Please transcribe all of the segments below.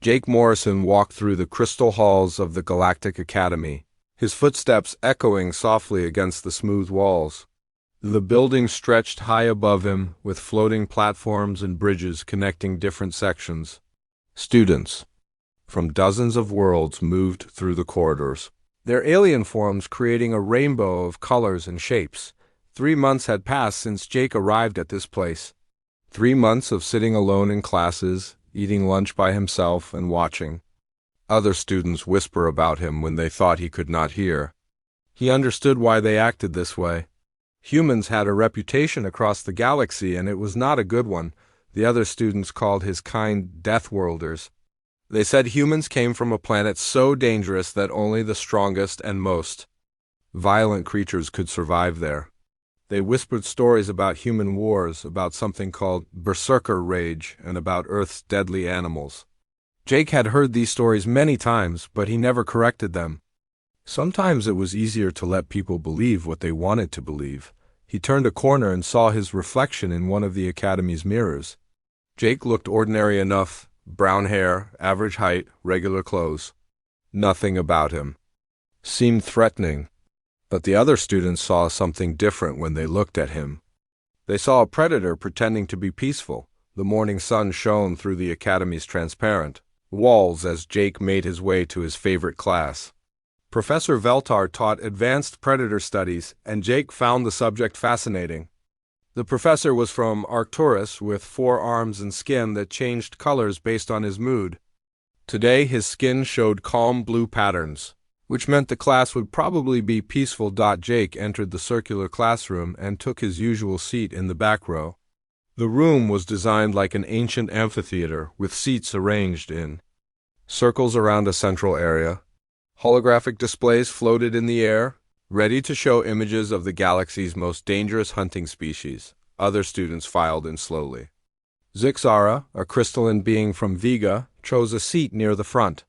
Jake Morrison walked through the crystal halls of the Galactic Academy, his footsteps echoing softly against the smooth walls. The building stretched high above him, with floating platforms and bridges connecting different sections. Students from dozens of worlds moved through the corridors, their alien forms creating a rainbow of colors and shapes. 3 months had passed since Jake arrived at this place. 3 months of sitting alone in classes, eating lunch by himself and watching other students whisper about him when they thought he could not hear. He understood why they acted this way. Humans had a reputation across the galaxy, and it was not a good one. The other students called his kind Deathworlders. They said humans came from a planet so dangerous that only the strongest and most violent creatures could survive there. They whispered stories about human wars, about something called berserker rage, and about Earth's deadly animals. Jake had heard these stories many times, but he never corrected them. Sometimes it was easier to let people believe what they wanted to believe. He turned a corner and saw his reflection in one of the Academy's mirrors. Jake looked ordinary enough: brown hair, average height, regular clothes. Nothing about him seemed threatening. But the other students saw something different when they looked at him. They saw a predator pretending to be peaceful. The morning sun shone through the Academy's transparent walls as Jake made his way to his favorite class. Professor Veltar taught advanced predator studies, and Jake found the subject fascinating. The professor was from Arcturus, with 4 arms and skin that changed colors based on his mood. Today his skin showed calm blue patterns, which meant the class would probably be peaceful. Jake entered the circular classroom and took his usual seat in the back row. The room was designed like an ancient amphitheater, with seats arranged in circles around a central area. Holographic displays floated in the air, ready to show images of the galaxy's most dangerous hunting species. Other students filed in slowly. Zixara, a crystalline being from Vega, chose a seat near the front.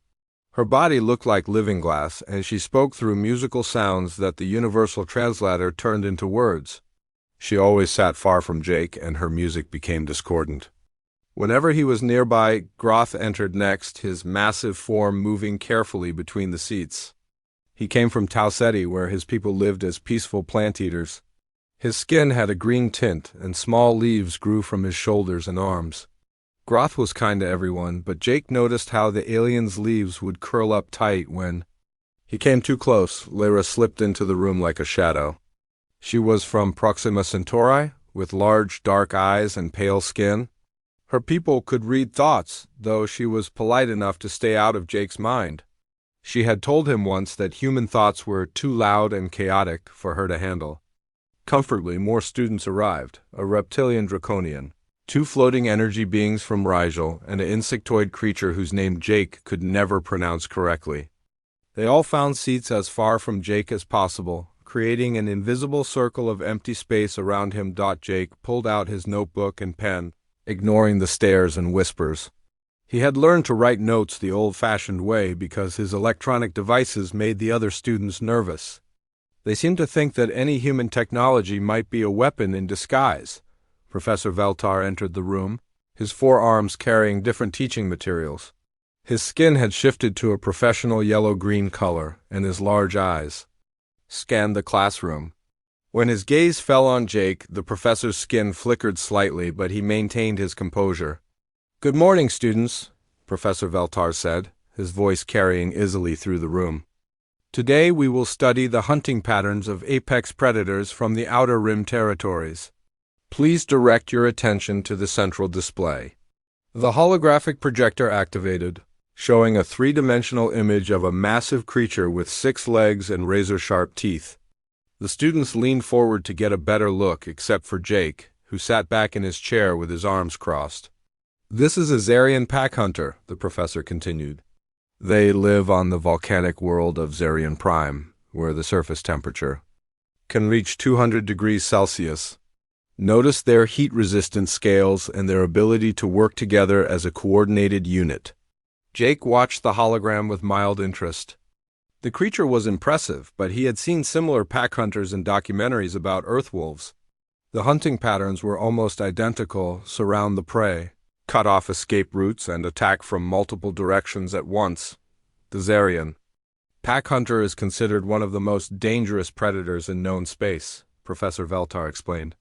Her body looked like living glass, and she spoke through musical sounds that the universal translator turned into words. She always sat far from Jake, and her music became discordant. Whenever he was nearby, Groth entered next, his massive form moving carefully between the seats. He came from Tau Ceti, where his people lived as peaceful plant-eaters. His skin had a green tint, and small leaves grew from his shoulders and arms. Groth was kind to everyone, but Jake noticed how the alien's leaves would curl up tight when he came too close. Lyra slipped into the room like a shadow. She was from Proxima Centauri, with large dark eyes and pale skin. Her people could read thoughts, though she was polite enough to stay out of Jake's mind. She had told him once that human thoughts were too loud and chaotic for her to handle. Comfortably, more students arrived: a reptilian draconian, 2 floating energy beings from Rigel, and an insectoid creature whose name Jake could never pronounce correctly. They all found seats as far from Jake as possible, creating an invisible circle of empty space around him. Jake pulled out his notebook and pen, ignoring the stares and whispers. He had learned to write notes the old-fashioned way because his electronic devices made the other students nervous. They seemed to think that any human technology might be a weapon in disguise. Professor Veltar entered the room, his 4 arms carrying different teaching materials. His skin had shifted to a professional yellow-green color, and his large eyes scanned the classroom. When his gaze fell on Jake, the professor's skin flickered slightly, but he maintained his composure. "Good morning, students," Professor Veltar said, his voice carrying easily through the room. "Today we will study the hunting patterns of apex predators from the Outer Rim territories. Please direct your attention to the central display." The holographic projector activated, showing a 3-dimensional image of a massive creature with 6 legs and razor-sharp teeth. The students leaned forward to get a better look, except for Jake, who sat back in his chair with his arms crossed. "This is a Zarian pack hunter," the professor continued. "They live on the volcanic world of Zarian Prime, where the surface temperature can reach 200 degrees Celsius. Notice their heat-resistant scales and their ability to work together as a coordinated unit." Jake watched the hologram with mild interest. The creature was impressive, but he had seen similar pack hunters in documentaries about earthwolves. The hunting patterns were almost identical: surround the prey, cut off escape routes, and attack from multiple directions at once. The Zarian pack hunter is considered one of the most dangerous predators in known space, Professor Veltar explained.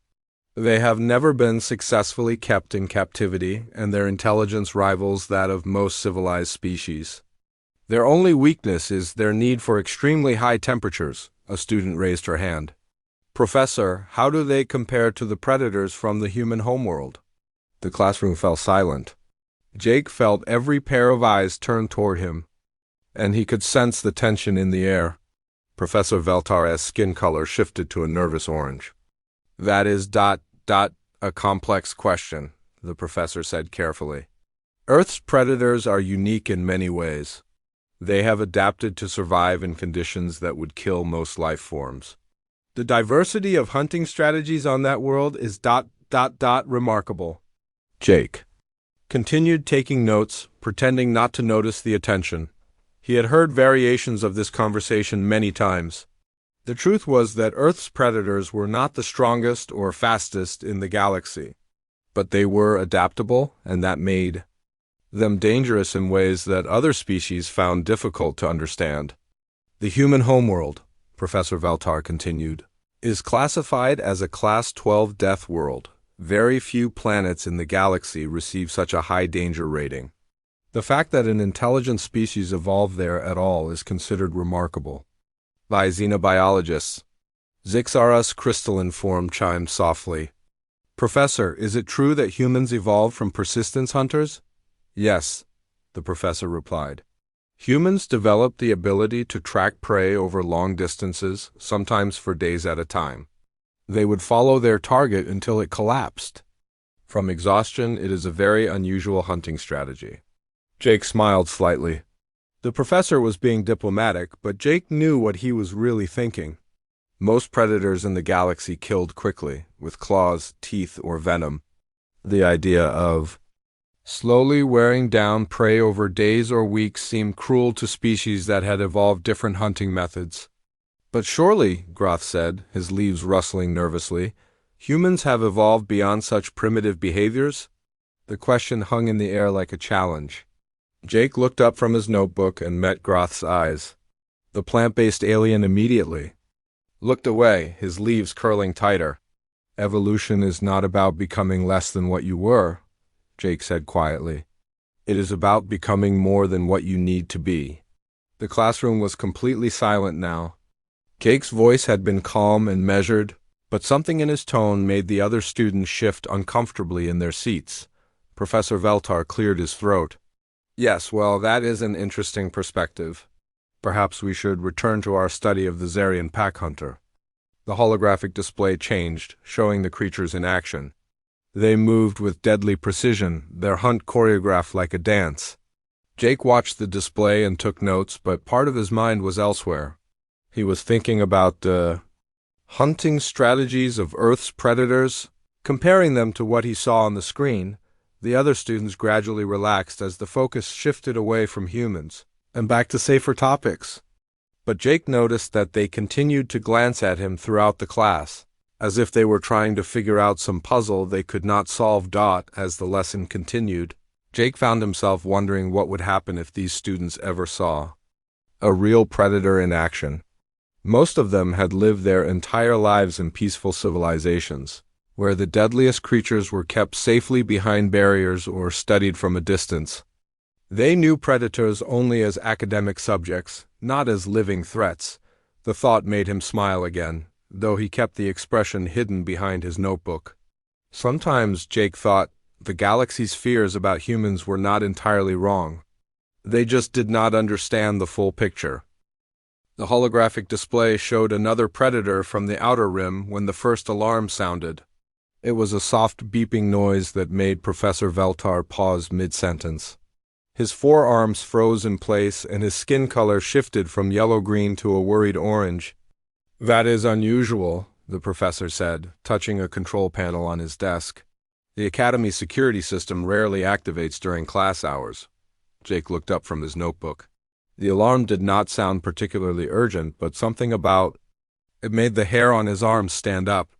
They have never been successfully kept in captivity, and their intelligence rivals that of most civilized species. Their only weakness is their need for extremely high temperatures. A student raised her hand. Professor, how do they compare to the predators from the human homeworld? The classroom fell silent. Jake felt every pair of eyes turned toward him, and he could sense the tension in the air. Professor Veltar's skin color shifted to a nervous orange. That is a complex question, the professor said carefully. Earth's predators are unique in many ways. They have adapted to survive in conditions that would kill most life forms. The diversity of hunting strategies on that world is remarkable. Jake continued taking notes, pretending not to notice the attention. He had heard variations of this conversation many times. The truth was that Earth's predators were not the strongest or fastest in the galaxy, but they were adaptable, and that made them dangerous in ways that other species found difficult to understand. The human homeworld, Professor Veltar continued, is classified as a Class 12 death world. Very few planets in the galaxy receive such a high danger rating. The fact that an intelligent species evolved there at all is considered remarkable. By xenobiologists. Zixara's crystalline form chimed softly. Professor, is it true that humans evolved from persistence hunters? Yes, the professor replied. Humans developed the ability to track prey over long distances, sometimes for days at a time. They would follow their target until it collapsed. From exhaustion, it is a very unusual hunting strategy. Jake smiled slightly. The professor was being diplomatic, but Jake knew what he was really thinking. Most predators in the galaxy killed quickly, with claws, teeth, or venom. The idea of slowly wearing down prey over days or weeks seemed cruel to species that had evolved different hunting methods. But surely, Groth said, his leaves rustling nervously, humans have evolved beyond such primitive behaviors? The question hung in the air like a challenge. Jake looked up from his notebook and met Groth's eyes. The plant-based alien immediately looked away, his leaves curling tighter. Evolution is not about becoming less than what you were, Jake said quietly. It is about becoming more than what you need to be. The classroom was completely silent now. Jake's voice had been calm and measured, but something in his tone made the other students shift uncomfortably in their seats. Professor Veltar cleared his throat. Yes, well, that is an interesting perspective. Perhaps we should return to our study of the Zarian pack hunter. The holographic display changed, showing the creatures in action. They moved with deadly precision, their hunt choreographed like a dance. Jake watched the display and took notes, but part of his mind was elsewhere. He was thinking about the hunting strategies of Earth's predators, comparing them to what he saw on the screen. The other students gradually relaxed as the focus shifted away from humans and back to safer topics. But Jake noticed that they continued to glance at him throughout the class, as if they were trying to figure out some puzzle they could not solve. As the lesson continued, Jake found himself wondering what would happen if these students ever saw a real predator in action. Most of them had lived their entire lives in peaceful civilizations, where the deadliest creatures were kept safely behind barriers or studied from a distance. They knew predators only as academic subjects, not as living threats. The thought made him smile again, though he kept the expression hidden behind his notebook. Sometimes, Jake thought, the galaxy's fears about humans were not entirely wrong. They just did not understand the full picture. The holographic display showed another predator from the outer rim when the first alarm sounded. It was a soft beeping noise that made Professor Veltar pause mid-sentence. His forearms froze in place and his skin color shifted from yellow-green to a worried orange. That is unusual, the professor said, touching a control panel on his desk. The Academy security system rarely activates during class hours. Jake looked up from his notebook. The alarm did not sound particularly urgent, but something about it made the hair on his arms stand up.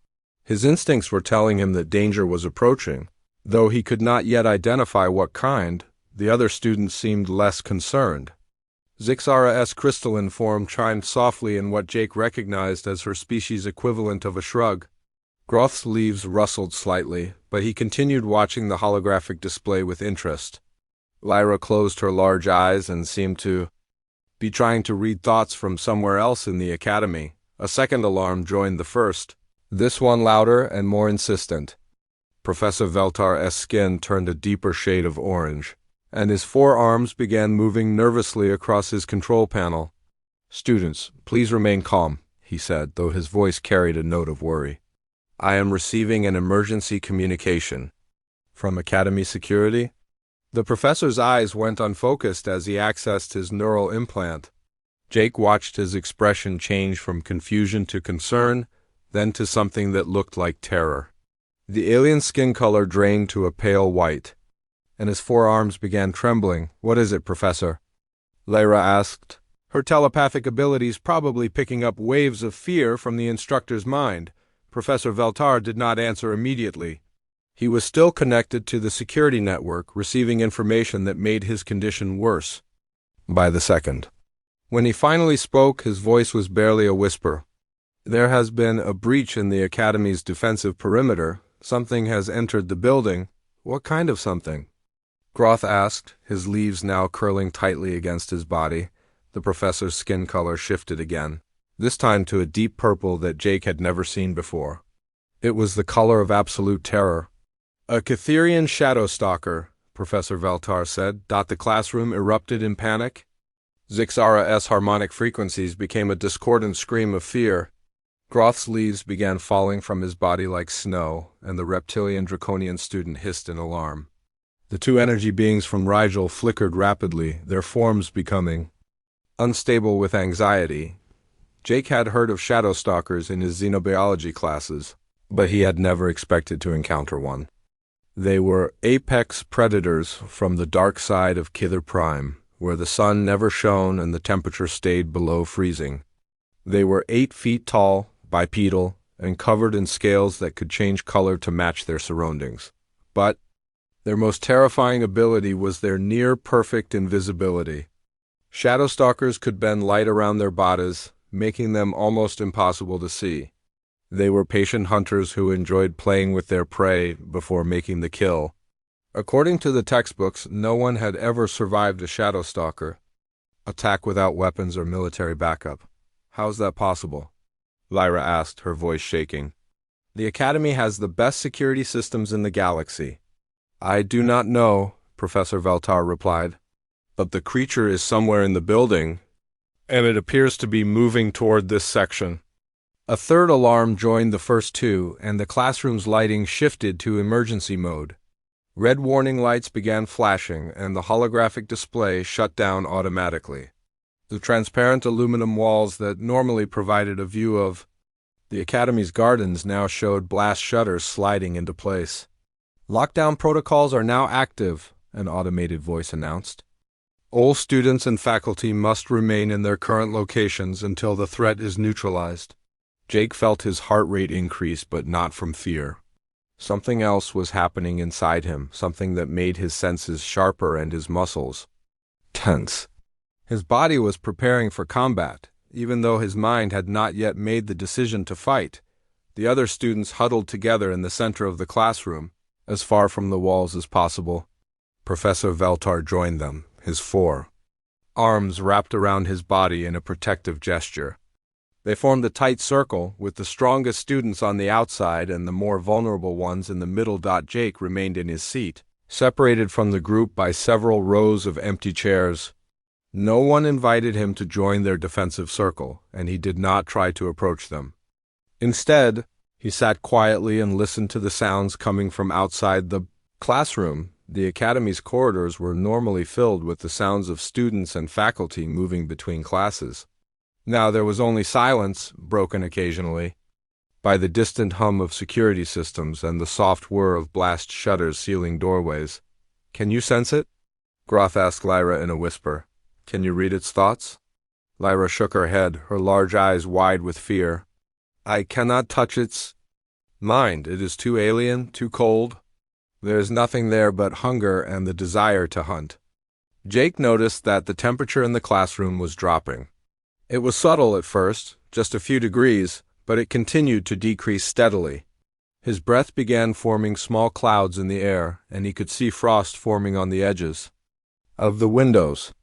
His instincts were telling him that danger was approaching, Though he could not yet identify what kind, the other students seemed less concerned. Zixara's crystalline form chimed softly in what Jake recognized as her species equivalent of a shrug. Groth's leaves rustled slightly, but he continued watching the holographic display with interest. Lyra closed her large eyes and seemed to be trying to read thoughts from somewhere else in the academy. A second alarm joined the first, this one louder and more insistent. Professor Veltar's skin turned a deeper shade of orange, and his forearms began moving nervously across his control panel. "Students, please remain calm," he said, though his voice carried a note of worry. "I am receiving an emergency communication." From Academy Security? The professor's eyes went unfocused as he accessed his neural implant. Jake watched his expression change from confusion to concern, then to something that looked like terror. The alien's skin color drained to a pale white, and his forearms began trembling. "What is it, Professor?" Lyra asked, her telepathic abilities probably picking up waves of fear from the instructor's mind. Professor Veltar did not answer immediately. He was still connected to the security network, receiving information that made his condition worse by the second. When he finally spoke, his voice was barely a whisper. "There has been a breach in the Academy's defensive perimeter. Something has entered the building." "What kind of something?" Groth asked, his leaves now curling tightly against his body. The professor's skin color shifted again, this time to a deep purple that Jake had never seen before. It was the color of absolute terror. "A Catherian shadow stalker," Professor Veltar said. The classroom erupted in panic. Zixara's harmonic frequencies became a discordant scream of fear. Groth's leaves began falling from his body like snow, and the reptilian draconian student hissed in alarm. The two energy beings from Rigel flickered rapidly, their forms becoming unstable with anxiety. Jake had heard of shadow stalkers in his xenobiology classes, but he had never expected to encounter one. They were apex predators from the dark side of Kither Prime, where the sun never shone and the temperature stayed below freezing. They were 8 feet tall, bipedal, and covered in scales that could change color to match their surroundings. But their most terrifying ability was their near-perfect invisibility. Shadow stalkers could bend light around their bodies, making them almost impossible to see. They were patient hunters who enjoyed playing with their prey before making the kill. According to the textbooks, no one had ever survived a shadow stalker attack without weapons or military backup. "How's that possible?" Lyra asked, her voice shaking. "The Academy has the best security systems in the galaxy." "I do not know," Professor Veltar replied, "but the creature is somewhere in the building, and it appears to be moving toward this section." A third alarm joined the first two, and the classroom's lighting shifted to emergency mode. Red warning lights began flashing, and the holographic display shut down automatically. The transparent aluminum walls that normally provided a view of the Academy's gardens now showed blast shutters sliding into place. "Lockdown protocols are now active," an automated voice announced. "All students and faculty must remain in their current locations until the threat is neutralized." Jake felt his heart rate increase, but not from fear. Something else was happening inside him, something that made his senses sharper and his muscles tense. His body was preparing for combat, even though his mind had not yet made the decision to fight. The other students huddled together in the center of the classroom, as far from the walls as possible. Professor Veltar joined them, his 4 arms wrapped around his body in a protective gesture. They formed a tight circle, with the strongest students on the outside and the more vulnerable ones in the middle. Jake remained in his seat, separated from the group by several rows of empty chairs. No one invited him to join their defensive circle, and he did not try to approach them. Instead, he sat quietly and listened to the sounds coming from outside the classroom. The Academy's corridors were normally filled with the sounds of students and faculty moving between classes. Now there was only silence, broken occasionally by the distant hum of security systems and the soft whir of blast shutters sealing doorways. "Can you sense it?" Groth asked Lyra in a whisper. "Can you read its thoughts?" Lyra shook her head, her large eyes wide with fear. "I cannot touch its mind. It is too alien, too cold." There's nothing there but hunger and the desire to hunt. Jake noticed that the temperature in the classroom was dropping. It was subtle at first, just a few degrees, but it continued to decrease steadily. His breath began forming small clouds in the air, and he could see frost forming on the edges of the windows.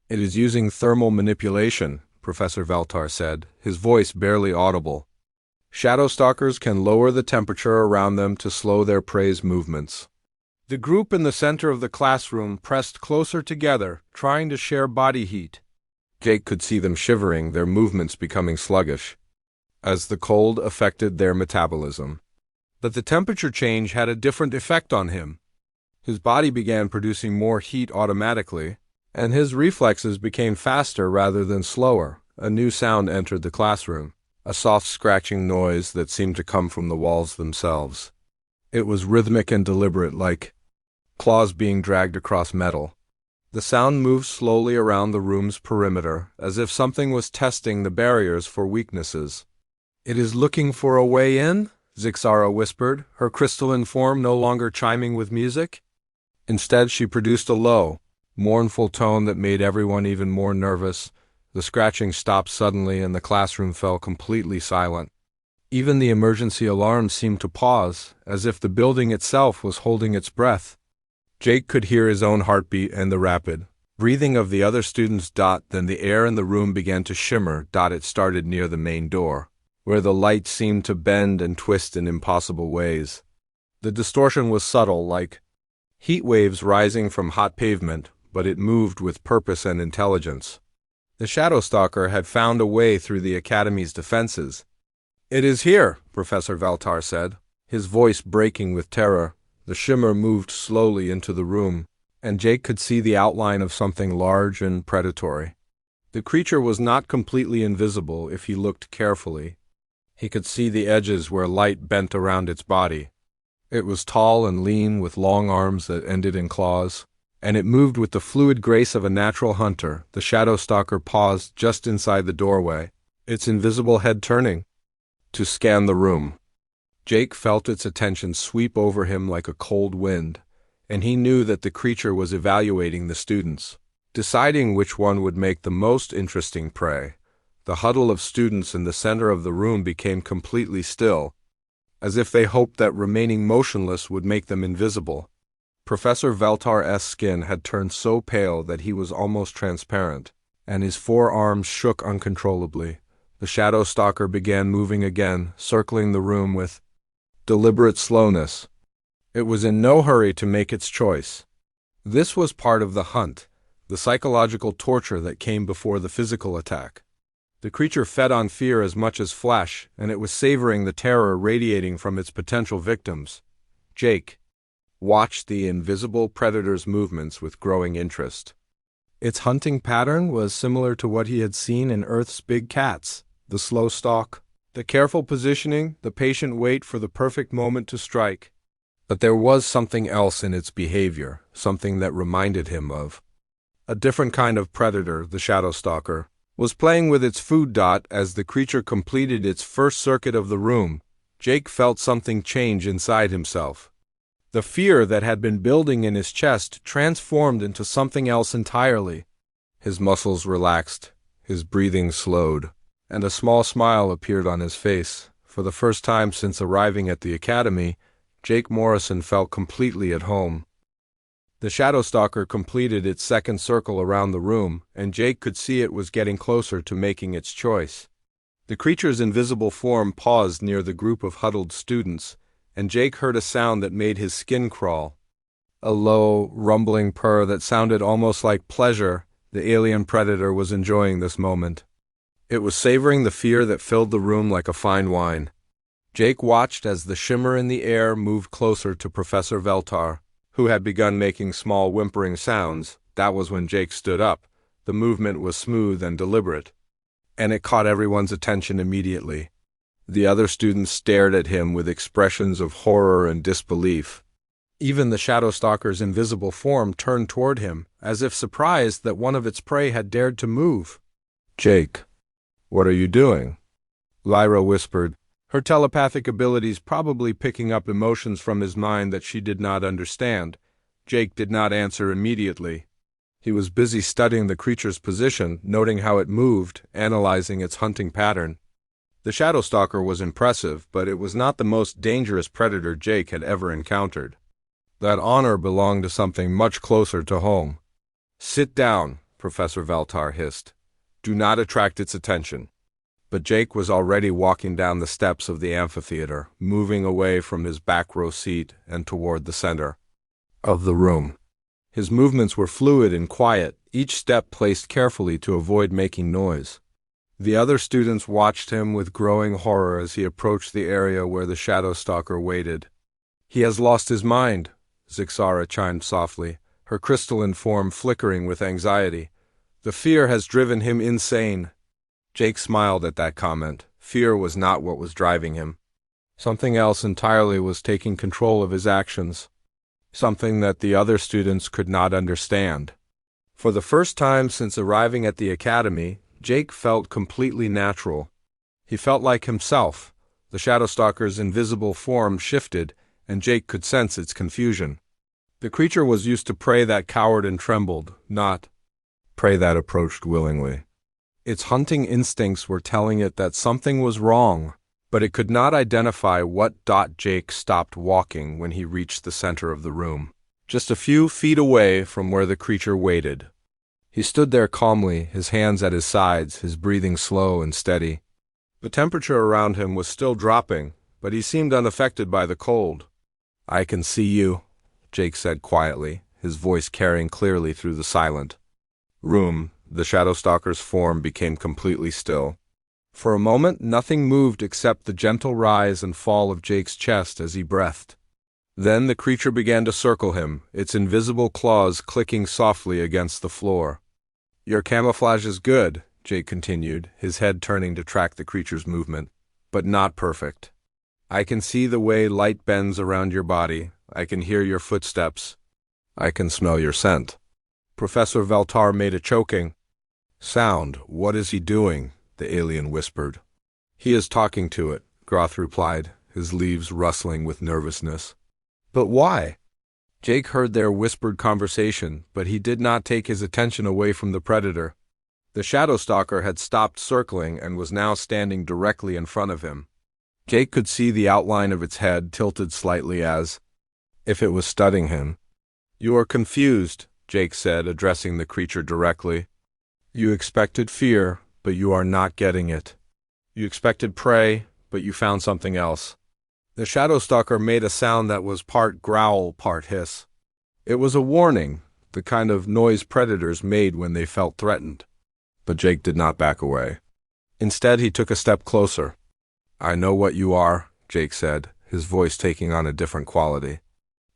"It is using thermal manipulation," Professor Veltar said, his voice barely audible. "Shadow stalkers can lower the temperature around them to slow their prey's movements." The group in the center of the classroom pressed closer together, trying to share body heat. Jake could see them shivering, their movements becoming sluggish, as the cold affected their metabolism. But the temperature change had a different effect on him. His body began producing more heat automatically, and his reflexes became faster rather than slower. A new sound entered the classroom, a soft scratching noise that seemed to come from the walls themselves. It was rhythmic and deliberate, like claws being dragged across metal. The sound moved slowly around the room's perimeter, as if something was testing the barriers for weaknesses. "It is looking for a way in?" Zixara whispered, her crystalline form no longer chiming with music. Instead, she produced a low, mournful tone that made everyone even more nervous. The scratching stopped suddenly, and the classroom fell completely silent. Even the emergency alarm seemed to pause, as if the building itself was holding its breath. Jake could hear his own heartbeat and the rapid breathing of the other students. Then the air in the room began to shimmer. It started near the main door, where the light seemed to bend and twist in impossible ways. The distortion was subtle, like heat waves rising from hot pavement, but it moved with purpose and intelligence. The Shadow Stalker had found a way through the Academy's defenses. "It is here," Professor Veltar said, his voice breaking with terror. The shimmer moved slowly into the room, and Jake could see the outline of something large and predatory. The creature was not completely invisible if he looked carefully. He could see the edges where light bent around its body. It was tall and lean, with long arms that ended in claws, and it moved with the fluid grace of a natural hunter. The Shadow Stalker paused just inside the doorway, its invisible head turning to scan the room. Jake felt its attention sweep over him like a cold wind, and he knew that the creature was evaluating the students, deciding which one would make the most interesting prey. The huddle of students in the center of the room became completely still, as if they hoped that remaining motionless would make them invisible. Professor Veltar's skin had turned so pale that he was almost transparent, and his forearms shook uncontrollably. The Shadow Stalker began moving again, circling the room with deliberate slowness. It was in no hurry to make its choice. This was part of the hunt, the psychological torture that came before the physical attack. The creature fed on fear as much as flesh, and it was savoring the terror radiating from its potential victims. Jake watched the invisible predator's movements with growing interest. Its hunting pattern was similar to what he had seen in Earth's big cats: the slow stalk, the careful positioning, the patient wait for the perfect moment to strike. But there was something else in its behavior, something that reminded him of a different kind of predator. The Shadow Stalker was playing with its food. As the creature completed its first circuit of the room, Jake felt something change inside himself. The fear that had been building in his chest transformed into something else entirely. His muscles relaxed, his breathing slowed, and a small smile appeared on his face. For the first time since arriving at the Academy, Jake Morrison felt completely at home. The Shadow Stalker completed its second circle around the room, and Jake could see it was getting closer to making its choice. The creature's invisible form paused near the group of huddled students, and Jake heard a sound that made his skin crawl. A low, rumbling purr that sounded almost like pleasure. The alien predator was enjoying this moment. It was savoring the fear that filled the room like a fine wine. Jake watched as the shimmer in the air moved closer to Professor Veltar, who had begun making small whimpering sounds. That was when Jake stood up. The movement was smooth and deliberate, and it caught everyone's attention immediately. The other students stared at him with expressions of horror and disbelief. Even the Shadow Stalker's invisible form turned toward him, as if surprised that one of its prey had dared to move. "Jake, what are you doing?" Lyra whispered, her telepathic abilities probably picking up emotions from his mind that she did not understand. Jake did not answer immediately. He was busy studying the creature's position, noting how it moved, analyzing its hunting pattern. The Shadow Stalker was impressive, but it was not the most dangerous predator Jake had ever encountered. That honor belonged to something much closer to home. "Sit down," Professor Valtar hissed. "Do not attract its attention." But Jake was already walking down the steps of the amphitheater, moving away from his back row seat and toward the center of the room. His movements were fluid and quiet, each step placed carefully to avoid making noise. The other students watched him with growing horror as he approached the area where the Shadow Stalker waited. "He has lost his mind," Zixara chimed softly, her crystalline form flickering with anxiety. "The fear has driven him insane." Jake smiled at that comment. Fear was not what was driving him. Something else entirely was taking control of his actions. Something that the other students could not understand. For the first time since arriving at the academy, Jake felt completely natural. He felt like himself. The Shadow Stalker's invisible form shifted, and Jake could sense its confusion. The creature was used to prey that cowered and trembled, not prey that approached willingly. Its hunting instincts were telling it that something was wrong, but it could not identify what. Jake stopped walking when he reached the center of the room, just a few feet away from where the creature waited. He stood there calmly, his hands at his sides, his breathing slow and steady. The temperature around him was still dropping, but he seemed unaffected by the cold. "I can see you," Jake said quietly, his voice carrying clearly through the silent room. The Shadow Stalker's form became completely still. For a moment, nothing moved except the gentle rise and fall of Jake's chest as he breathed. Then the creature began to circle him, its invisible claws clicking softly against the floor. "Your camouflage is good," Jake continued, his head turning to track the creature's movement, "but not perfect. I can see the way light bends around your body. I can hear your footsteps. I can smell your scent." Professor Valtar made a choking sound. "What is he doing?" the alien whispered. "He is talking to it," Groth replied, his leaves rustling with nervousness. "But why?" Jake heard their whispered conversation, but he did not take his attention away from the predator. The Shadow Stalker had stopped circling and was now standing directly in front of him. Jake could see the outline of its head tilted slightly as if it was studying him. "You are confused," Jake said, addressing the creature directly. "You expected fear, but you are not getting it. You expected prey, but you found something else." The Shadow Stalker made a sound that was part growl, part hiss. It was a warning, the kind of noise predators made when they felt threatened. But Jake did not back away. Instead, he took a step closer. "I know what you are," Jake said, his voice taking on a different quality.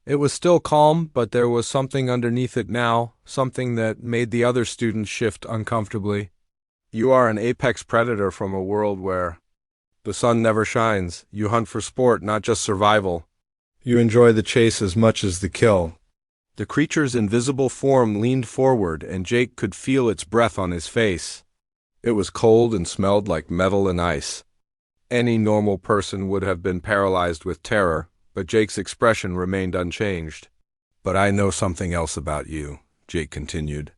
It was still calm, but there was something underneath it now, something that made the other students shift uncomfortably. "You are an apex predator from a world where the sun never shines. You hunt for sport, not just survival. You enjoy the chase as much as the kill." The creature's invisible form leaned forward, and Jake could feel its breath on his face. It was cold and smelled like metal and ice. Any normal person would have been paralyzed with terror, but Jake's expression remained unchanged. "But I know something else about you," Jake continued.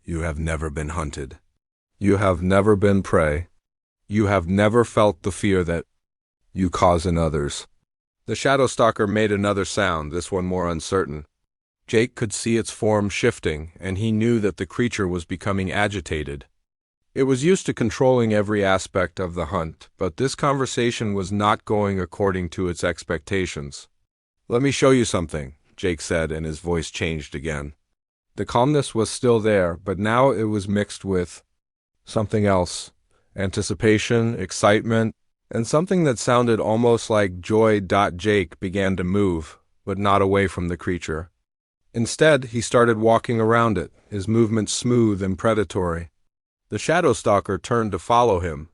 "You have never been hunted. You have never been prey. You have never felt the fear that you cause in others." The Shadow Stalker made another sound, this one more uncertain. Jake could see its form shifting, and he knew that the creature was becoming agitated. It was used to controlling every aspect of the hunt, but this conversation was not going according to its expectations. "Let me show you something," Jake said, and his voice changed again. The calmness was still there, but now it was mixed with something else. Anticipation, excitement, and something that sounded almost like joy. Jake began to move, but not away from the creature. Instead, he started walking around it, his movements smooth and predatory. The Shadow Stalker turned to follow him,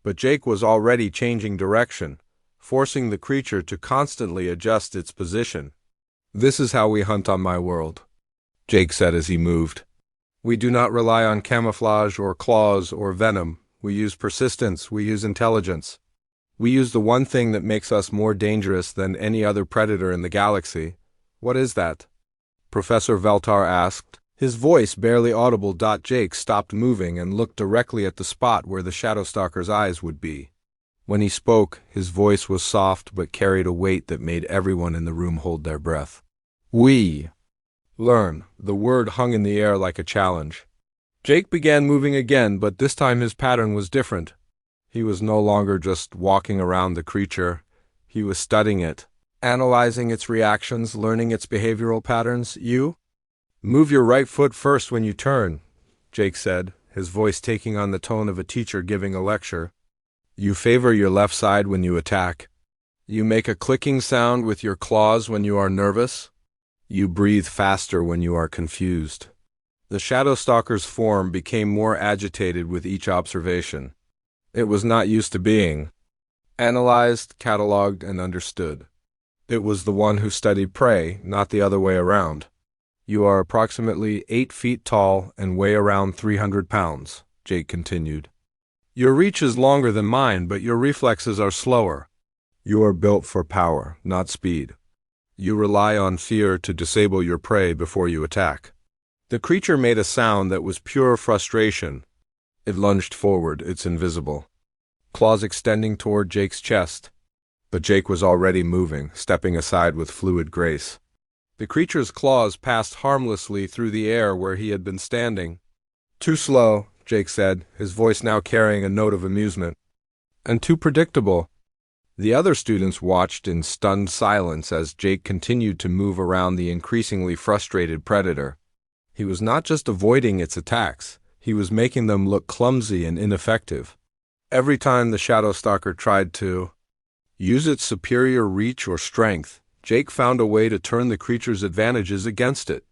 but Jake was already changing direction, forcing the creature to constantly adjust its position. "This is how we hunt on my world," Jake said as he moved. "We do not rely on camouflage or claws or venom. We use persistence, we use intelligence. We use the one thing that makes us more dangerous than any other predator in the galaxy. What is that? Professor Veltar asked, his voice barely audible. Jake stopped moving and looked directly at the spot where the Shadowstalker's eyes would be. When he spoke, his voice was soft but carried a weight that made everyone in the room hold their breath. We learn. The word hung in the air like a challenge. Jake began moving again, but this time his pattern was different. He was no longer just walking around the creature. He was studying it, analyzing its reactions, learning its behavioral patterns. You move your right foot first when you turn, Jake said, his voice taking on the tone of a teacher giving a lecture. You favor your left side when you attack. You make a clicking sound with your claws when you are nervous. You breathe faster when you are confused. The Shadowstalker's form became more agitated with each observation. It was not used to being analyzed, catalogued, and understood. It was the one who studied prey, not the other way around. You are approximately 8 feet tall and weigh around 300 pounds, Jake continued. Your reach is longer than mine, but your reflexes are slower. You are built for power, not speed. You rely on fear to disable your prey before you attack. The creature made a sound that was pure frustration. It lunged forward, its invisible claws extending toward Jake's chest. But Jake was already moving, stepping aside with fluid grace. The creature's claws passed harmlessly through the air where he had been standing. Too slow, Jake said, his voice now carrying a note of amusement. And too predictable. The other students watched in stunned silence as Jake continued to move around the increasingly frustrated predator. He was not just avoiding its attacks, he was making them look clumsy and ineffective. Every time the Shadowstalker tried to use its superior reach or strength, Jake found a way to turn the creature's advantages against it.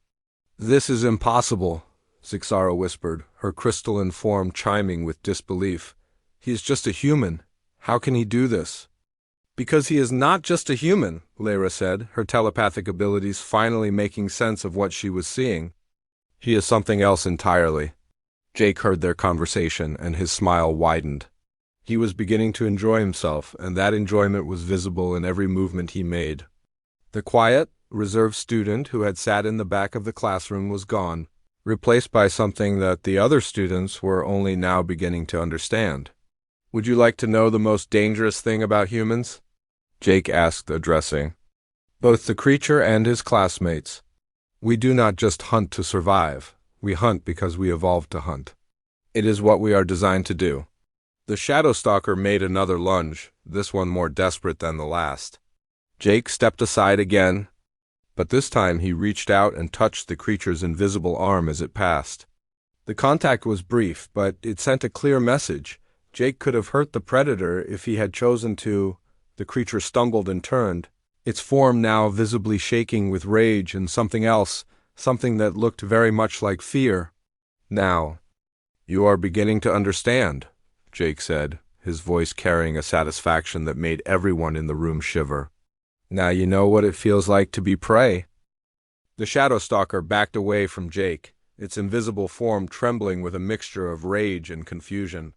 This is impossible, Zixara whispered, her crystalline form chiming with disbelief. He is just a human. How can he do this? Because he is not just a human, Lyra said, her telepathic abilities finally making sense of what she was seeing. He is something else entirely. Jake heard their conversation, and his smile widened. He was beginning to enjoy himself, and that enjoyment was visible in every movement he made. The quiet, reserved student who had sat in the back of the classroom was gone, replaced by something that the other students were only now beginning to understand. Would you like to know the most dangerous thing about humans? Jake asked, addressing both the creature and his classmates. We do not just hunt to survive. We hunt because we evolved to hunt. It is what we are designed to do. The Shadowstalker made another lunge, this one more desperate than the last. Jake stepped aside again, but this time he reached out and touched the creature's invisible arm as it passed. The contact was brief, but it sent a clear message. Jake could have hurt the predator if he had chosen to. The creature stumbled and turned, its form now visibly shaking with rage and something else, something that looked very much like fear. Now, you are beginning to understand, Jake said, his voice carrying a satisfaction that made everyone in the room shiver. Now you know what it feels like to be prey. The Shadowstalker backed away from Jake, its invisible form trembling with a mixture of rage and confusion.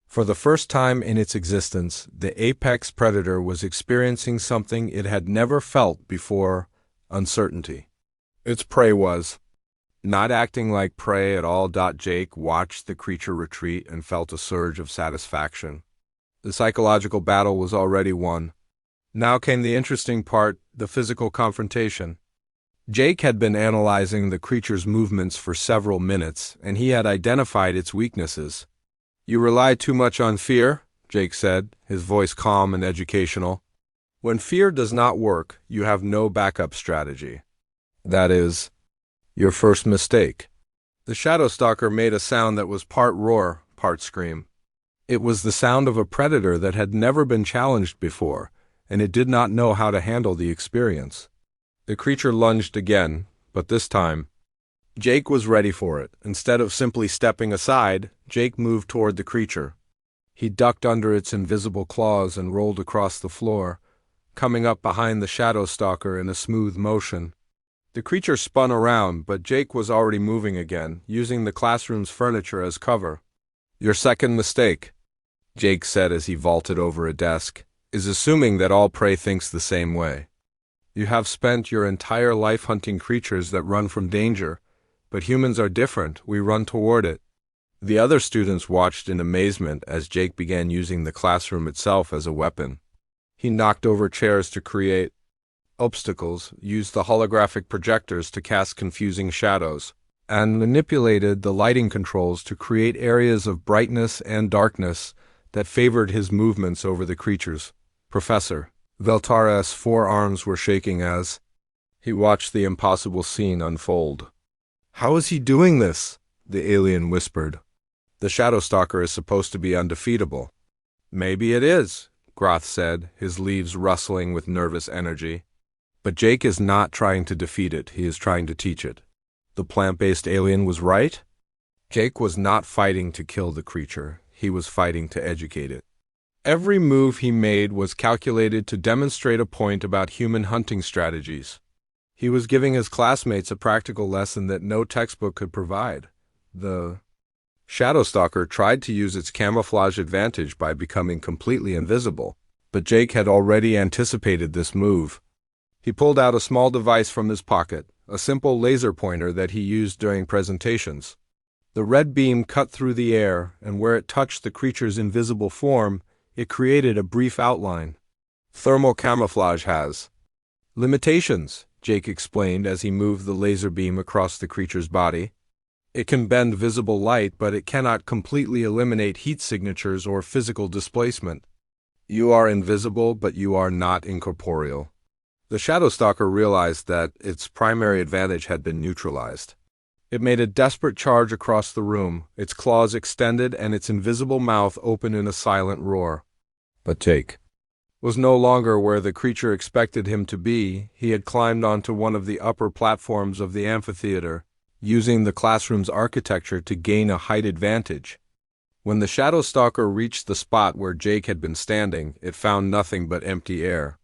For the first time in its existence, the apex predator was experiencing something it had never felt before: uncertainty. Its prey was not acting like prey at all. Jake watched the creature retreat and felt a surge of satisfaction. The psychological battle was already won. Now came the interesting part, the physical confrontation. Jake had been analyzing the creature's movements for several minutes, and he had identified its weaknesses. You rely too much on fear, Jake said, his voice calm and educational. When fear does not work, you have no backup strategy. That is your first mistake. The Shadowstalker made a sound that was part roar, part scream. It was the sound of a predator that had never been challenged before, and it did not know how to handle the experience. The creature lunged again, but this time, Jake was ready for it. Instead of simply stepping aside, Jake moved toward the creature. He ducked under its invisible claws and rolled across the floor, coming up behind the Shadowstalker in a smooth motion. The creature spun around, but Jake was already moving again, using the classroom's furniture as cover. Your second mistake, Jake said as he vaulted over a desk. is assuming that all prey thinks the same way. You have spent your entire life hunting creatures that run from danger, but humans are different, we run toward it. The other students watched in amazement as Jake began using the classroom itself as a weapon. He knocked over chairs to create obstacles, used the holographic projectors to cast confusing shadows, and manipulated the lighting controls to create areas of brightness and darkness that favored his movements over the creatures. Professor Veltara's forearms were shaking as he watched the impossible scene unfold. "How is he doing this?" the alien whispered. "The Shadow Stalker is supposed to be undefeatable." "Maybe it is," Groth said, his leaves rustling with nervous energy. "But Jake is not trying to defeat it, he is trying to teach it." The plant-based alien was right? Jake was not fighting to kill the creature, he was fighting to educate it. Every move he made was calculated to demonstrate a point about human hunting strategies. He was giving his classmates a practical lesson that no textbook could provide. The Shadow Stalker tried to use its camouflage advantage by becoming completely invisible, but Jake had already anticipated this move. He pulled out a small device from his pocket, a simple laser pointer that he used during presentations. The red beam cut through the air, and where it touched the creature's invisible form, it created a brief outline. "Thermal camouflage has limitations," Jake explained as he moved the laser beam across the creature's body. "It can bend visible light, but it cannot completely eliminate heat signatures or physical displacement. You are invisible, but you are not incorporeal." The Shadow Stalker realized that its primary advantage had been neutralized. It made a desperate charge across the room, its claws extended and its invisible mouth open in a silent roar. But Jake was no longer where the creature expected him to be. He had climbed onto one of the upper platforms of the amphitheater, using the classroom's architecture to gain a height advantage. When the Shadow Stalker reached the spot where Jake had been standing, it found nothing but empty air.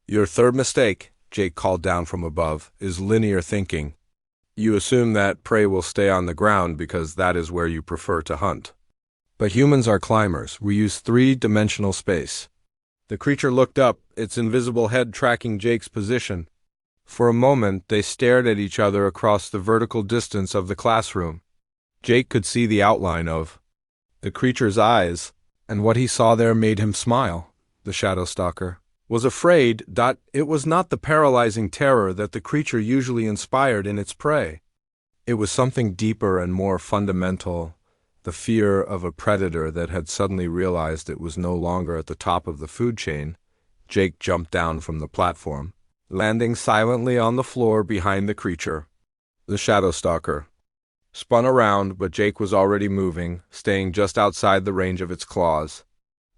"Your third mistake," Jake called down from above, "is linear thinking. You assume that prey will stay on the ground because that is where you prefer to hunt. But humans are climbers. We use three-dimensional space." The creature looked up, its invisible head tracking Jake's position. For a moment, they stared at each other across the vertical distance of the classroom. Jake could see the outline of the creature's eyes, and what he saw there made him smile. The Shadow Stalker was afraid. It was not the paralyzing terror that the creature usually inspired in its prey. It was something deeper and more fundamental, the fear of a predator that had suddenly realized it was no longer at the top of the food chain. Jake jumped down from the platform, landing silently on the floor behind the creature. The Shadow Stalker spun around, but Jake was already moving, staying just outside the range of its claws.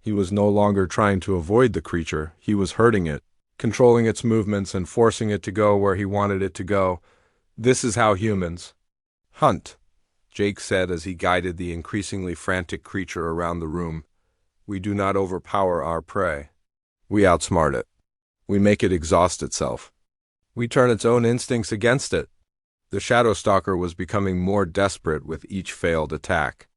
He was no longer trying to avoid the creature, he was hurting it, controlling its movements and forcing it to go where he wanted it to go. "This is how humans hunt," Jake said as he guided the increasingly frantic creature around the room. "We do not overpower our prey. We outsmart it. We make it exhaust itself. We turn its own instincts against it." The Shadow Stalker was becoming more desperate with each failed attack.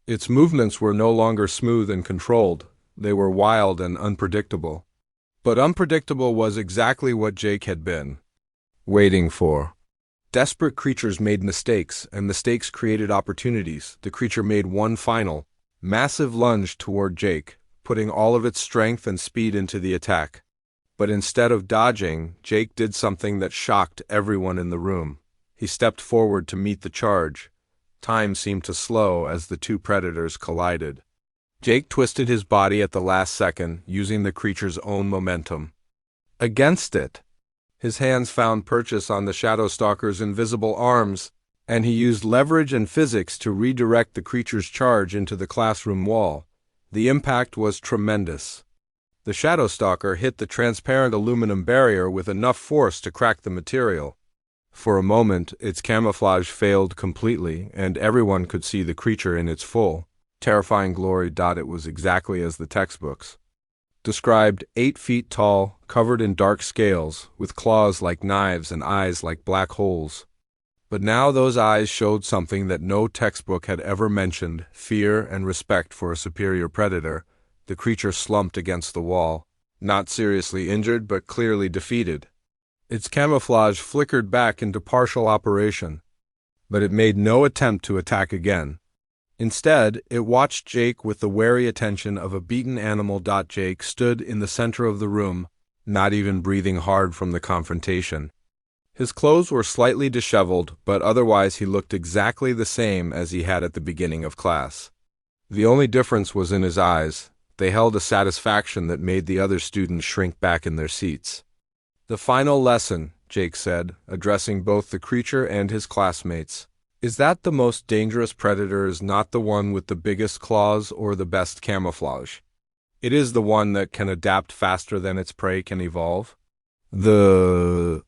Its movements were no longer smooth and controlled. They were wild and unpredictable. But unpredictable was exactly what Jake had been waiting for. Desperate creatures made mistakes, and mistakes created opportunities. The creature made one final, massive lunge toward Jake, putting all of its strength and speed into the attack. But instead of dodging, Jake did something that shocked everyone in the room. He stepped forward to meet the charge. Time seemed to slow as the two predators collided. Jake twisted his body at the last second, using the creature's own momentum against it. His hands found purchase on the Shadow Stalker's invisible arms, and he used leverage and physics to redirect the creature's charge into the classroom wall. The impact was tremendous. The Shadow Stalker hit the transparent aluminum barrier with enough force to crack the material. For a moment, its camouflage failed completely, and everyone could see the creature in its full, terrifying glory. It was exactly as the textbooks described: 8 feet tall, covered in dark scales, with claws like knives and eyes like black holes. But now those eyes showed something that no textbook had ever mentioned: fear and respect for a superior predator. The creature slumped against the wall, not seriously injured but clearly defeated. Its camouflage flickered back into partial operation, but it made no attempt to attack again. Instead, it watched Jake with the wary attention of a beaten animal. Jake stood in the center of the room, not even breathing hard from the confrontation. His clothes were slightly disheveled, but otherwise he looked exactly the same as he had at the beginning of class. The only difference was in his eyes. They held a satisfaction that made the other students shrink back in their seats. "The final lesson," Jake said, addressing both the creature and his classmates, "is that the most dangerous predator is not the one with the biggest claws or the best camouflage. It is the one that can adapt faster than its prey can evolve." The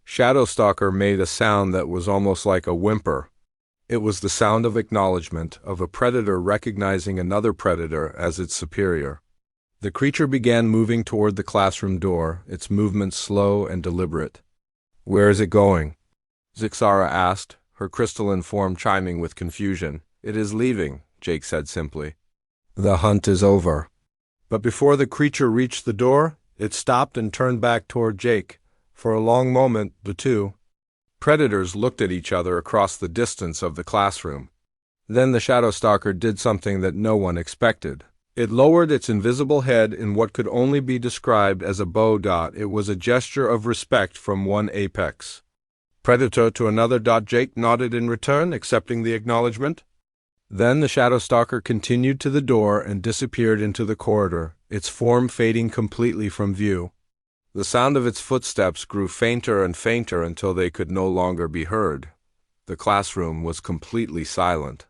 shadow stalker made a sound that was almost like a whimper. It was the sound of acknowledgement, of a predator recognizing another predator as its superior. The creature began moving toward the classroom door, its movements slow and deliberate. "Where is it going?" Zixara asked, her crystalline form chiming with confusion. "It is leaving," Jake said simply. "The hunt is over." But before the creature reached the door, it stopped and turned back toward Jake. For a long moment, the two predators looked at each other across the distance of the classroom. Then the shadow stalker did something that no one expected. It lowered its invisible head in what could only be described as a bow. It was a gesture of respect from one apex predator to another. Jake nodded in return, accepting the acknowledgement. Then the shadow stalker continued to the door and disappeared into the corridor, its form fading completely from view. The sound of its footsteps grew fainter and fainter until they could no longer be heard. The classroom was completely silent.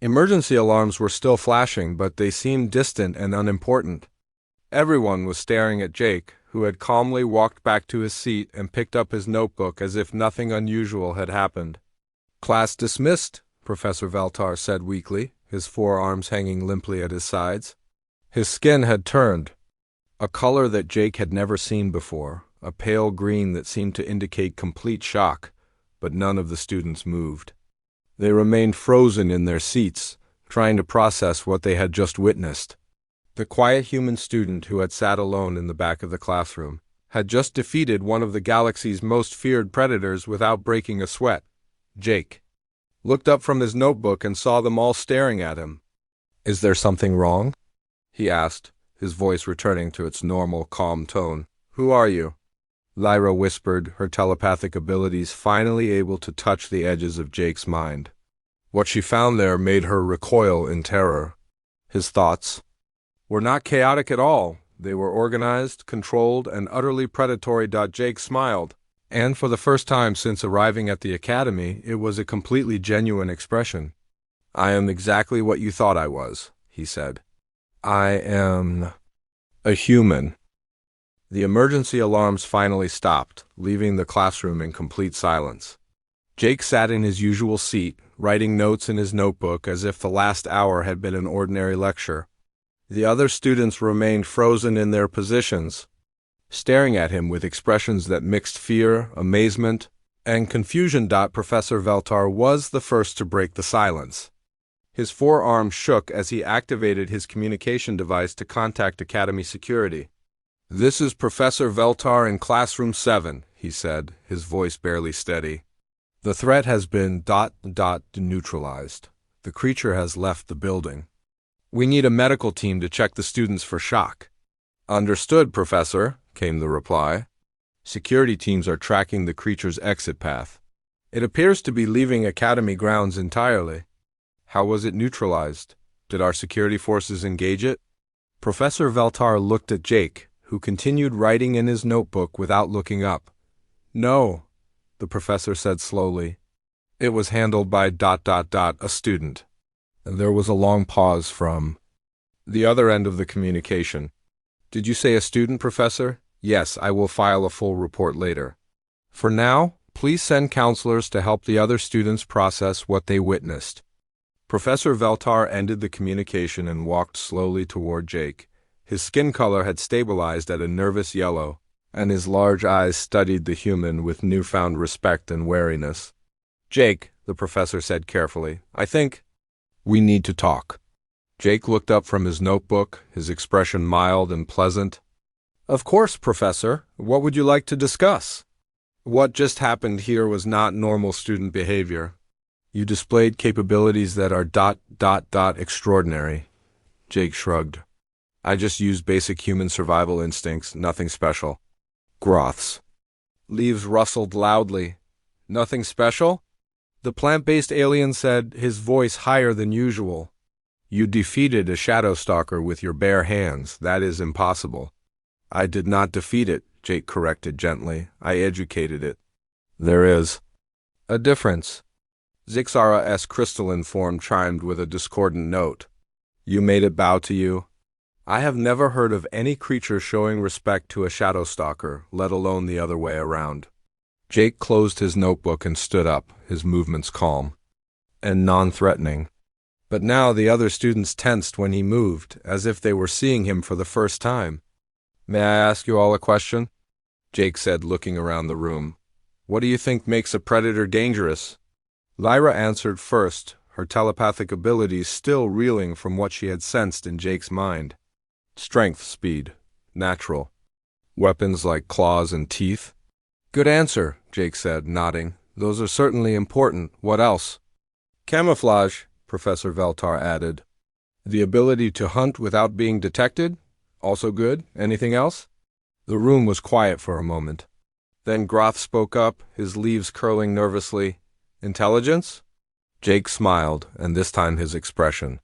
Emergency alarms were still flashing, but they seemed distant and unimportant. Everyone was staring at Jake, who had calmly walked back to his seat and picked up his notebook as if nothing unusual had happened. "Class dismissed," Professor Veltar said weakly, his forearms hanging limply at his sides. His skin had turned, a color that Jake had never seen before, a pale green that seemed to indicate complete shock, but none of the students moved. They remained frozen in their seats, trying to process what they had just witnessed. The quiet human student who had sat alone in the back of the classroom had just defeated one of the galaxy's most feared predators without breaking a sweat. Jake looked up from his notebook and saw them all staring at him. "Is there something wrong?" he asked, his voice returning to its normal, calm tone. "Who are you?" Lyra whispered, her telepathic abilities finally able to touch the edges of Jake's mind. What she found there made her recoil in terror. His thoughts were not chaotic at all. They were organized, controlled, and utterly predatory. Jake smiled, and for the first time since arriving at the academy, it was a completely genuine expression. "I am exactly what you thought I was," he said. "I am a human." The emergency alarms finally stopped, leaving the classroom in complete silence. Jake sat in his usual seat, writing notes in his notebook as if the last hour had been an ordinary lecture. The other students remained frozen in their positions, staring at him with expressions that mixed fear, amazement, and confusion. Professor Veltar was the first to break the silence. His forearm shook as he activated his communication device to contact Academy security. "This is Professor Veltar in Classroom 7, he said, his voice barely steady. "The threat has been neutralized. The creature has left the building. We need a medical team to check the students for shock." "Understood, Professor," came the reply. "Security teams are tracking the creature's exit path. It appears to be leaving Academy grounds entirely." "How was it neutralized? Did our security forces engage it?" Professor Veltar looked at Jake, who continued writing in his notebook without looking up. "No," the professor said slowly. "It was handled by a student." And there was a long pause from the other end of the communication. "Did you say a student, Professor? Yes, I will file a full report later. For now, please send counselors to help the other students process what they witnessed." Professor Veltar ended the communication and walked slowly toward Jake. His skin color had stabilized at a nervous yellow, and his large eyes studied the human with newfound respect and wariness. "Jake," the professor said carefully, "I think we need to talk." Jake looked up from his notebook, his expression mild and pleasant. Of course, Professor. What would you like to discuss? What just happened here was not normal student behavior. You displayed capabilities that are extraordinary. Jake shrugged. I just used basic human survival instincts, nothing special. Groths. Leaves rustled loudly. Nothing special? The plant-based alien said, his voice higher than usual. You defeated a shadow stalker with your bare hands. That is impossible. I did not defeat it, Jake corrected gently. I educated it. There is a difference. Zixara's crystalline form chimed with a discordant note. You made it bow to you? I have never heard of any creature showing respect to a shadow stalker, let alone the other way around. Jake closed his notebook and stood up, his movements calm and non-threatening. But now the other students tensed when he moved, as if they were seeing him for the first time. May I ask you all a question? Jake said, looking around the room. What do you think makes a predator dangerous? Lyra answered first, her telepathic abilities still reeling from what she had sensed in Jake's mind. Strength, speed, natural. Weapons like claws and teeth? Good answer, Jake said, nodding. Those are certainly important. What else? Camouflage, Professor Veltar added. The ability to hunt without being detected? Also good. Anything else? The room was quiet for a moment. Then Groth spoke up, his leaves curling nervously. Intelligence? Jake smiled, and this time his expression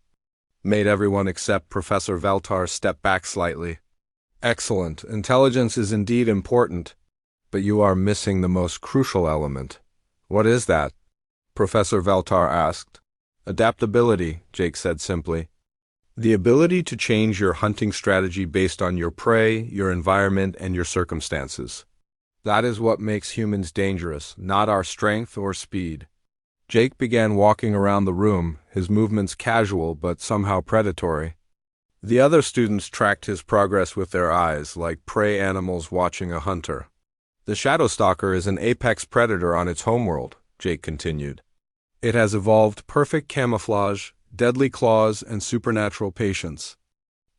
made everyone except Professor Veltar step back slightly. Excellent. Intelligence is indeed important, but you are missing the most crucial element. What is that? Professor Veltar asked. Adaptability, Jake said simply. The ability to change your hunting strategy based on your prey, your environment, and your circumstances. That is what makes humans dangerous, not our strength or speed. Jake began walking around the room, his movements casual but somehow predatory. The other students tracked his progress with their eyes, like prey animals watching a hunter. The shadow stalker is an apex predator on its homeworld, Jake continued. It has evolved perfect camouflage, deadly claws, and supernatural patience.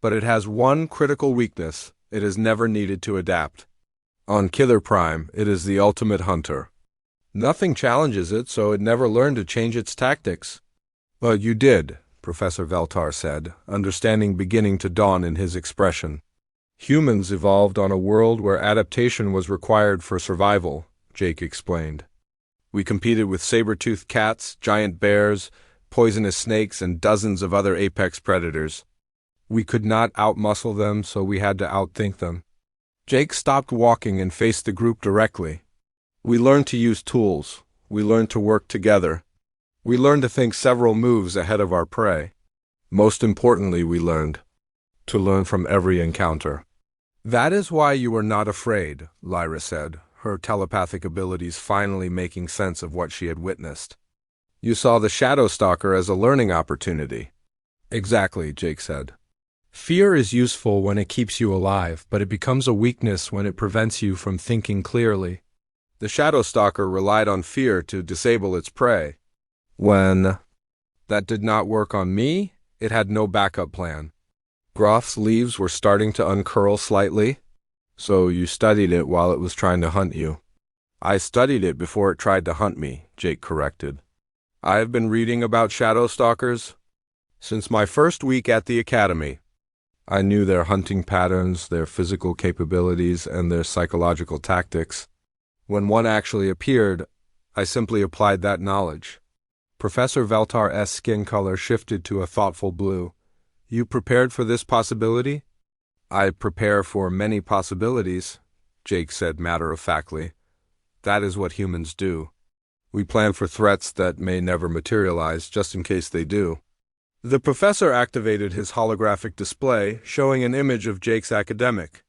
But it has one critical weakness: it is never needed to adapt. On Killer Prime, it is the ultimate hunter. Nothing challenges it, so it never learned to change its tactics. But you did, Professor Veltar said, understanding beginning to dawn in his expression. Humans evolved on a world where adaptation was required for survival, Jake explained. We competed with saber-toothed cats, giant bears, poisonous snakes, and dozens of other apex predators. We could not outmuscle them, so we had to outthink them. Jake stopped walking and faced the group directly. We learned to use tools. We learned to work together. We learned to think several moves ahead of our prey. Most importantly, we learned to learn from every encounter. That is why you are not afraid, Lyra said, her telepathic abilities finally making sense of what she had witnessed. You saw the shadow stalker as a learning opportunity. Exactly, Jake said. Fear is useful when it keeps you alive, but it becomes a weakness when it prevents you from thinking clearly. The shadow stalker relied on fear to disable its prey. When that did not work on me, it had no backup plan. Groth's leaves were starting to uncurl slightly. So you studied it while it was trying to hunt you. I studied it before it tried to hunt me, Jake corrected. I have been reading about shadow stalkers since my first week at the academy. I knew their hunting patterns, their physical capabilities, and their psychological tactics. When one actually appeared, I simply applied that knowledge. Professor Veltar's skin color shifted to a thoughtful blue. You prepared for this possibility? I prepare for many possibilities, Jake said matter-of-factly. That is what humans do. We plan for threats that may never materialize, just in case they do. The professor activated his holographic display, showing an image of Jake's academic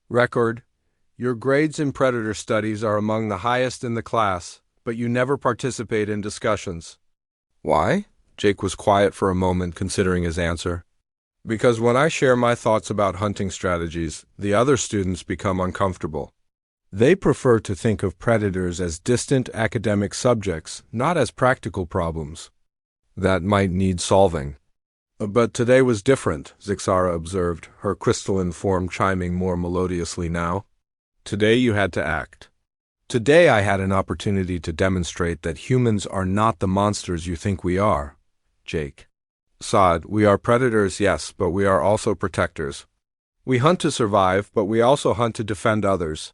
record. Your grades in predator studies are among the highest in the class, but you never participate in discussions. Why? Jake was quiet for a moment, considering his answer. Because when I share my thoughts about hunting strategies, the other students become uncomfortable. They prefer to think of predators as distant academic subjects, not as practical problems that might need solving. But today was different, Zixara observed, her crystalline form chiming more melodiously now. Today you had to act. Today I had an opportunity to demonstrate that humans are not the monsters you think we are. Jake. Sod, we are predators, yes, but we are also protectors. We hunt to survive, but we also hunt to defend others.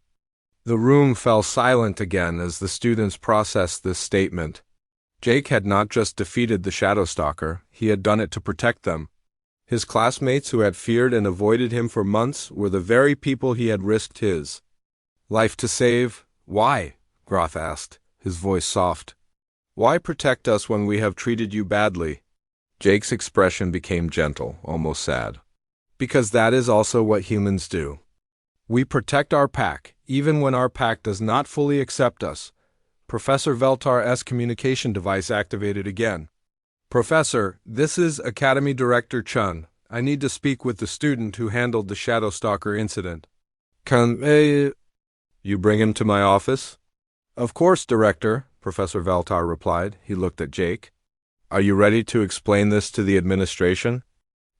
The room fell silent again as the students processed this statement. Jake had not just defeated the Shadow Stalker, he had done it to protect them. His classmates who had feared and avoided him for months were the very people he had risked his life to save. Why? Groth asked, his voice soft. Why protect us when we have treated you badly? Jake's expression became gentle, almost sad. Because that is also what humans do. We protect our pack, even when our pack does not fully accept us. Professor Veltar's communication device activated again. Professor, this is Academy Director Chun. I need to speak with the student who handled the Shadow Stalker incident. Can you bring him to my office? Of course, Director, Professor Veltar replied. He looked at Jake. Are you ready to explain this to the administration?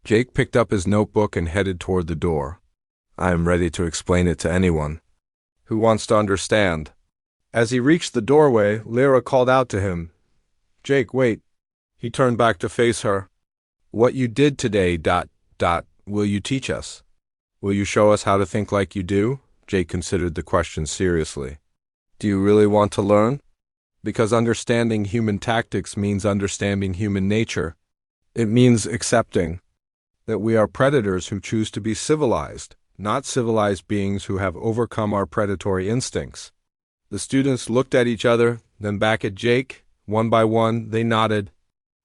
Jake picked up his notebook and headed toward the door. I am ready to explain it to anyone who wants to understand. As he reached the doorway, Lyra called out to him. Jake, wait. He turned back to face her. What you did today, ... will you teach us? Will you show us how to think like you do? Jake considered the question seriously. Do you really want to learn? Because understanding human tactics means understanding human nature. It means accepting that we are predators who choose to be civilized, not civilized beings who have overcome our predatory instincts. The students looked at each other, then back at Jake. One by one, they nodded.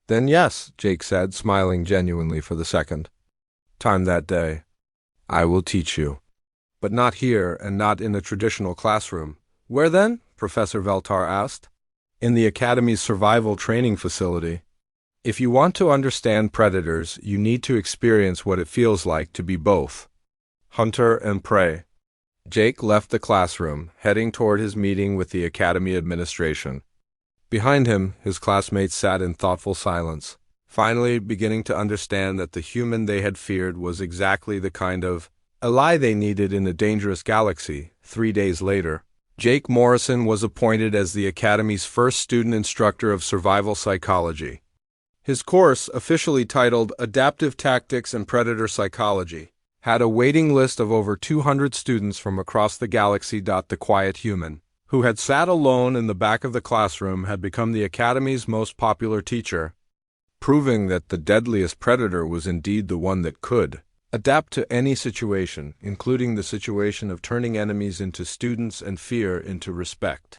Then yes, Jake said, smiling genuinely for the second time that day. I will teach you. But not here and not in a traditional classroom. Where then? Professor Veltar asked. In the Academy's survival training facility. If you want to understand predators, you need to experience what it feels like to be both hunter and prey. Jake left the classroom, heading toward his meeting with the Academy administration. Behind him, his classmates sat in thoughtful silence, finally beginning to understand that the human they had feared was exactly the kind of ally they needed in a dangerous galaxy. 3 days later, Jake Morrison was appointed as the Academy's first student instructor of survival psychology. His course, officially titled Adaptive Tactics and Predator Psychology, had a waiting list of over 200 students from across the galaxy. The quiet human, who had sat alone in the back of the classroom, had become the Academy's most popular teacher, proving that the deadliest predator was indeed the one that could adapt to any situation, including the situation of turning enemies into students and fear into respect.